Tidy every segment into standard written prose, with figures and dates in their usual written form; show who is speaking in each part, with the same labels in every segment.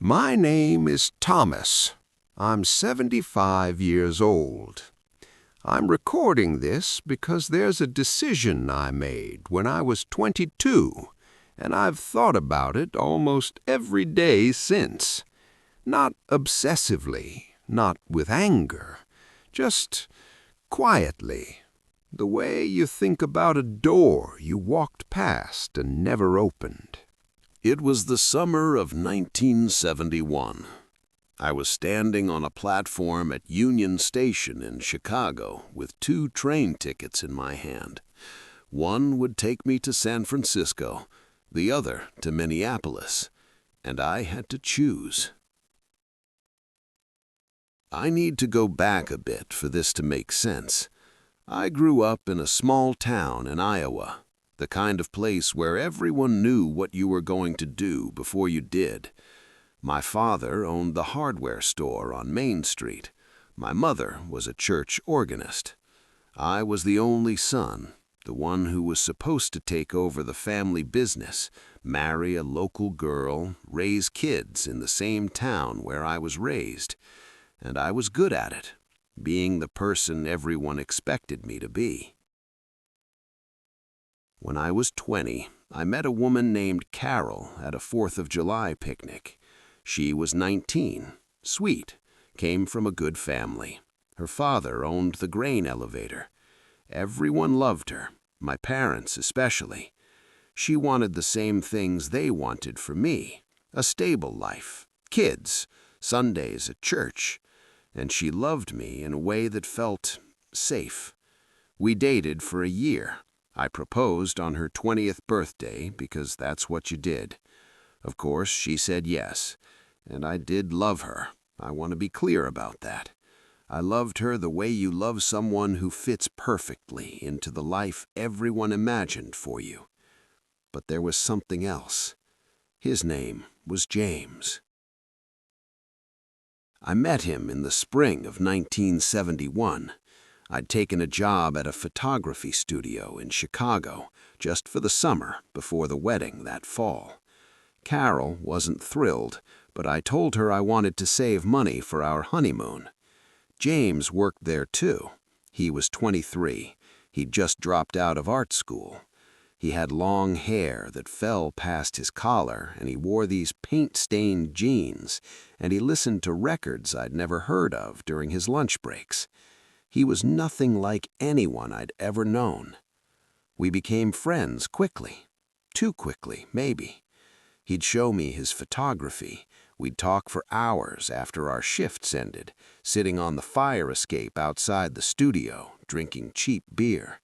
Speaker 1: My name is Thomas. I'm 75 years old. I'm recording this because there's a decision I made when I was 22, and I've thought about it almost every day since. Not obsessively, not with anger, just quietly, the way you think about a door you walked past and never opened.
Speaker 2: It was the summer of 1971. I was standing on a platform at Union Station in Chicago with 2 train tickets in my hand. One would take me to San Francisco, the other to Minneapolis, and I had to choose. I need to go back a bit for this to make sense. I grew up in a small town in Iowa, the kind of place where everyone knew what you were going to do before you did. My father owned the hardware store on Main Street. My mother was a church organist. I was the only son, the one who was supposed to take over the family business, marry a local girl, raise kids in the same town where I was raised. And I was good at it, being the person everyone expected me to be. When I was 20, I met a woman named Carol at a 4th of July picnic. She was 19, sweet, came from a good family. Her father owned the grain elevator. Everyone loved her, my parents especially. She wanted the same things they wanted for me, a stable life, kids, Sundays at church, and she loved me in a way that felt safe. We dated for a year. I proposed on her 20th birthday because that's what you did. Of course, she said yes, and I did love her. I want to be clear about that. I loved her the way you love someone who fits perfectly into the life everyone imagined for you. But there was something else. His name was James. I met him in the spring of 1971. I'd taken a job at a photography studio in Chicago just for the summer before the wedding that fall. Carol wasn't thrilled, but I told her I wanted to save money for our honeymoon. James worked there too. He was 23. He'd just dropped out of art school. He had long hair that fell past his collar, and he wore these paint-stained jeans, and he listened to records I'd never heard of during his lunch breaks. He was nothing like anyone I'd ever known. We became friends quickly. Too quickly, maybe. He'd show me his photography. We'd talk for hours after our shifts ended, sitting on the fire escape outside the studio, drinking cheap beer.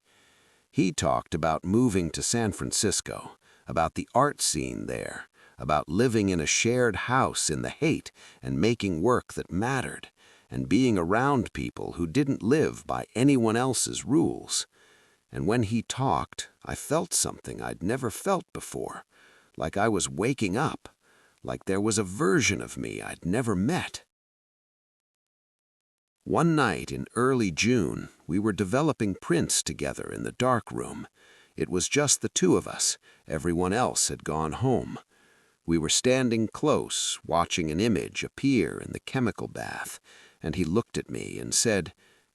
Speaker 2: He talked about moving to San Francisco, about the art scene there, about living in a shared house in the Haight and making work that mattered, and being around people who didn't live by anyone else's rules. And when he talked, I felt something I'd never felt before, like I was waking up, like there was a version of me I'd never met. One night in early June, we were developing prints together in the darkroom. It was just the 2 of us. Everyone else had gone home. We were standing close, watching an image appear in the chemical bath, and he looked at me and said,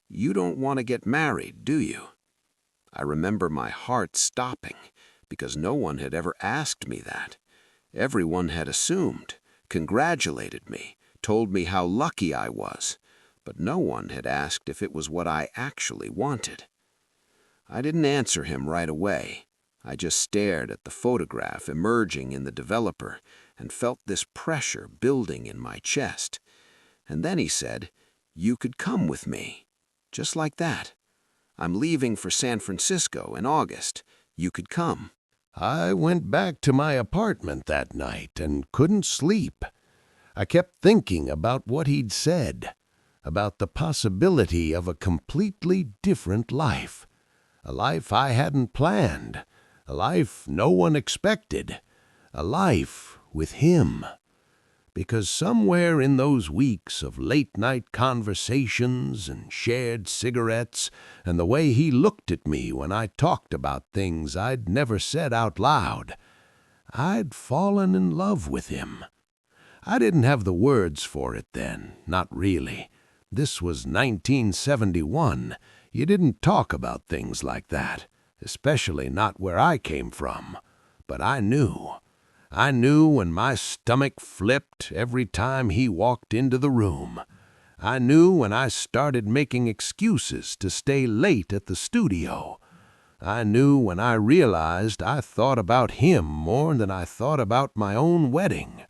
Speaker 2: "You don't want to get married, do you?" I remember my heart stopping, because no one had ever asked me that. Everyone had assumed, congratulated me, told me how lucky I was, but no one had asked if it was what I actually wanted. I didn't answer him right away. I just stared at the photograph emerging in the developer and felt this pressure building in my chest. And then he said, "You could come with me." Just like that. "I'm leaving for San Francisco in August. You could come."
Speaker 1: I went back to my apartment that night and couldn't sleep. I kept thinking about what he'd said, about the possibility of a completely different life, a life I hadn't planned, a life no one expected, a life with him. Because somewhere in those weeks of late-night conversations and shared cigarettes and the way he looked at me when I talked about things I'd never said out loud, I'd fallen in love with him. I didn't have the words for it then, not really. This was 1971. You didn't talk about things like that, especially not where I came from. But I knew. I knew when my stomach flipped every time he walked into the room. I knew when I started making excuses to stay late at the studio. I knew when I realized I thought about him more than I thought about my own wedding.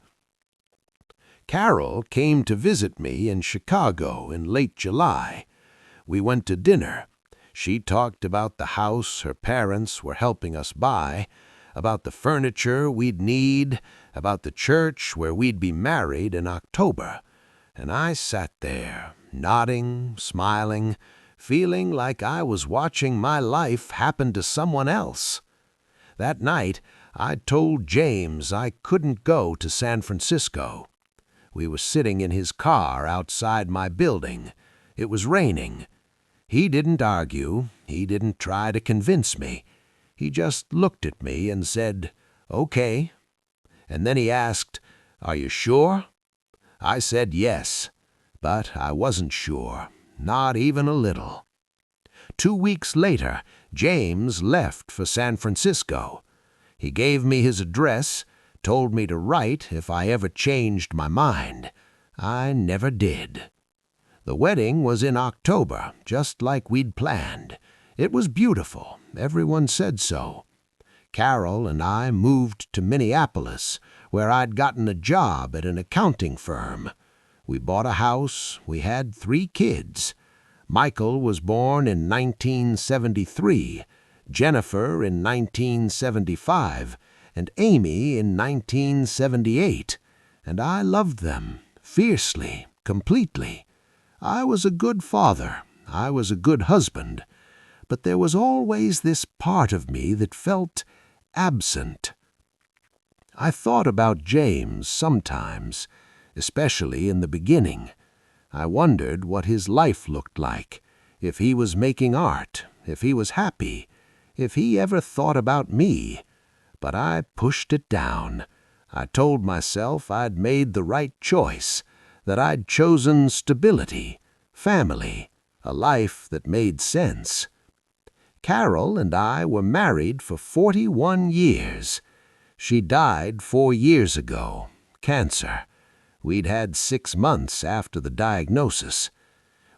Speaker 1: Carol came to visit me in Chicago in late July. We went to dinner. She talked about the house her parents were helping us buy, about the furniture we'd need, about the church where we'd be married in October. And I sat there, nodding, smiling, feeling like I was watching my life happen to someone else. That night, I told James I couldn't go to San Francisco. We were sitting in his car outside my building. It was raining. He didn't argue. He didn't try to convince me. He just looked at me and said, "Okay." And then he asked, "Are you sure?" I said yes, but I wasn't sure, not even a little. 2 weeks later, James left for San Francisco. He gave me his address, told me to write if I ever changed my mind. I never did. The wedding was in October, just like we'd planned. It was beautiful. Everyone said so. Carol and I moved to Minneapolis, where I'd gotten a job at an accounting firm. We bought a house. We had 3 kids. Michael was born in 1973, Jennifer in 1975, and Amy in 1978, and I loved them fiercely, completely. I was a good father. I was a good husband. But there was always this part of me that felt absent. I thought about James sometimes, especially in the beginning. I wondered what his life looked like, if he was making art, if he was happy, if he ever thought about me. But I pushed it down. I told myself I'd made the right choice, that I'd chosen stability, family, a life that made sense. Carol and I were married for 41 years. She died 4 years ago, cancer. We'd had 6 months after the diagnosis.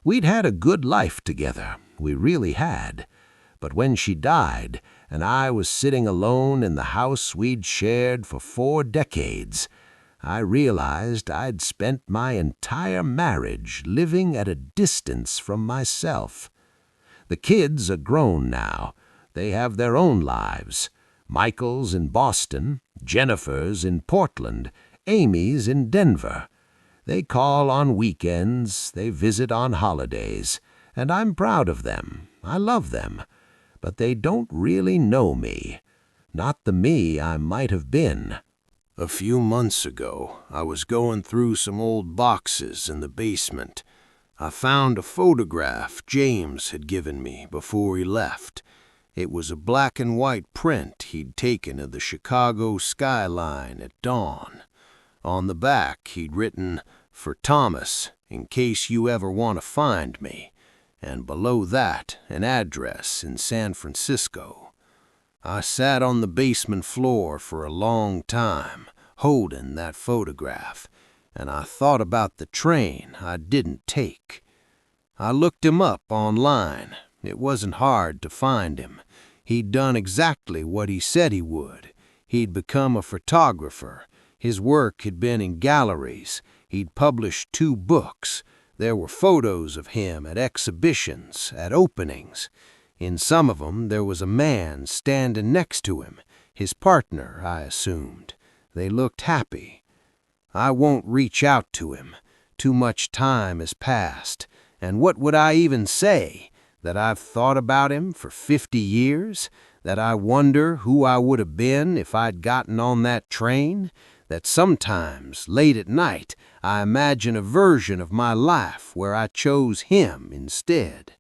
Speaker 1: We'd had a good life together, we really had. But when she died, and I was sitting alone in the house we'd shared for 4 decades, I realized I'd spent my entire marriage living at a distance from myself. The kids are grown now. They have their own lives. Michael's in Boston, Jennifer's in Portland, Amy's in Denver. They call on weekends, they visit on holidays, and I'm proud of them. I love them. But they don't really know me. Not the me I might have been. A few months ago, I was going through some old boxes in the basement. I found a photograph James had given me before he left. It was a black and white print he'd taken of the Chicago skyline at dawn. On the back, he'd written, "For Thomas, in case you ever want to find me," and below that, an address in San Francisco. I sat on the basement floor for a long time, holding that photograph, and I thought about the train I didn't take. I looked him up online. It wasn't hard to find him. He'd done exactly what he said he would. He'd become a photographer. His work had been in galleries. He'd published 2 books. There were photos of him at exhibitions, at openings. In some of them, there was a man standing next to him, his partner, I assumed. They looked happy. I won't reach out to him. Too much time has passed. And what would I even say? That I've thought about him for 50 years? That I wonder who I would have been if I'd gotten on that train? That sometimes, late at night, I imagine a version of my life where I chose him instead.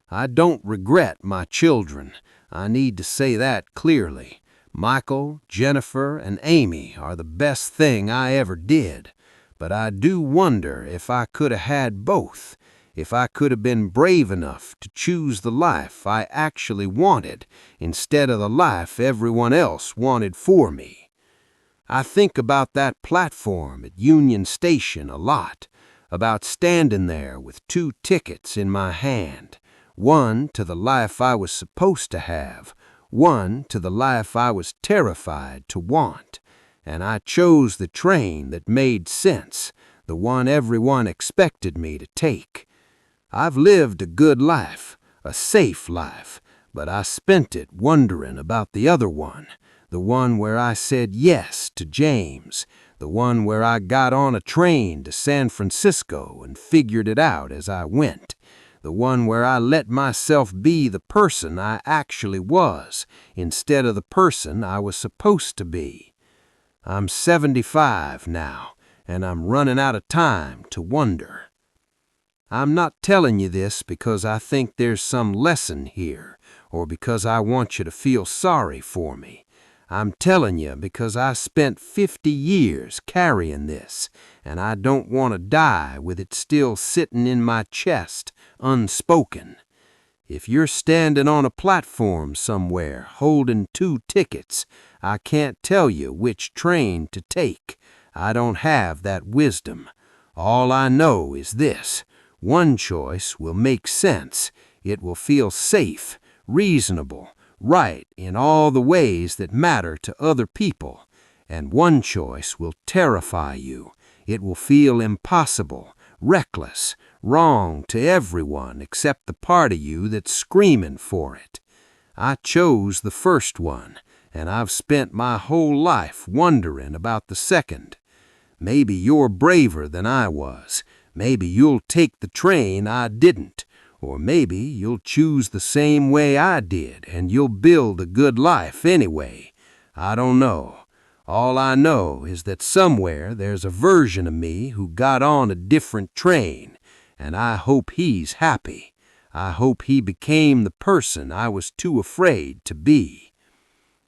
Speaker 1: I don't regret my children. I need to say that clearly. Michael, Jennifer, and Amy are the best thing I ever did.
Speaker 2: but I do wonder if I could have had both, if I could have been brave enough to choose the life I actually wanted instead of the life everyone else wanted for me. I think about that platform at Union Station a lot, about standing there with 2 tickets in my hand, one to the life I was supposed to have, one to the life I was terrified to want, and I chose the train that made sense, the one everyone expected me to take. I've lived a good life, a safe life, but I spent it wondering about the other one, the one where I said yes to James, the one where I got on a train to San Francisco and figured it out as I went, the one where I let myself be the person I actually was instead of the person I was supposed to be. I'm 75 now, and I'm running out of time to wonder. I'm not telling you this because I think there's some lesson here, or because I want you to feel sorry for me. I'm telling you because I spent 50 years carrying this, and I don't want to die with it still sitting in my chest, unspoken. If you're standing on a platform somewhere holding 2 tickets, I can't tell you which train to take. I don't have that wisdom. All I know is this: one choice will make sense. It will feel safe, reasonable, right in all the ways that matter to other people. And one choice will terrify you. It will feel impossible, reckless, wrong to everyone except the part of you that's screaming for it. I chose the first one, and I've spent my whole life wondering about the second. Maybe you're braver than I was. Maybe you'll take the train I didn't. Or maybe you'll choose the same way I did, and you'll build a good life anyway. I don't know. All I know is that somewhere there's a version of me who got on a different train, and I hope he's happy. I hope he became the person I was too afraid to be.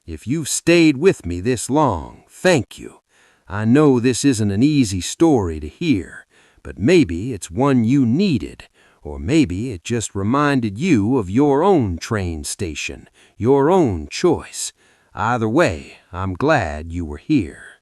Speaker 2: If you've stayed with me this long, thank you. I know this isn't an easy story to hear, but maybe it's one you needed, or maybe it just reminded you of your own train station, your own choice. Either way, I'm glad you were here.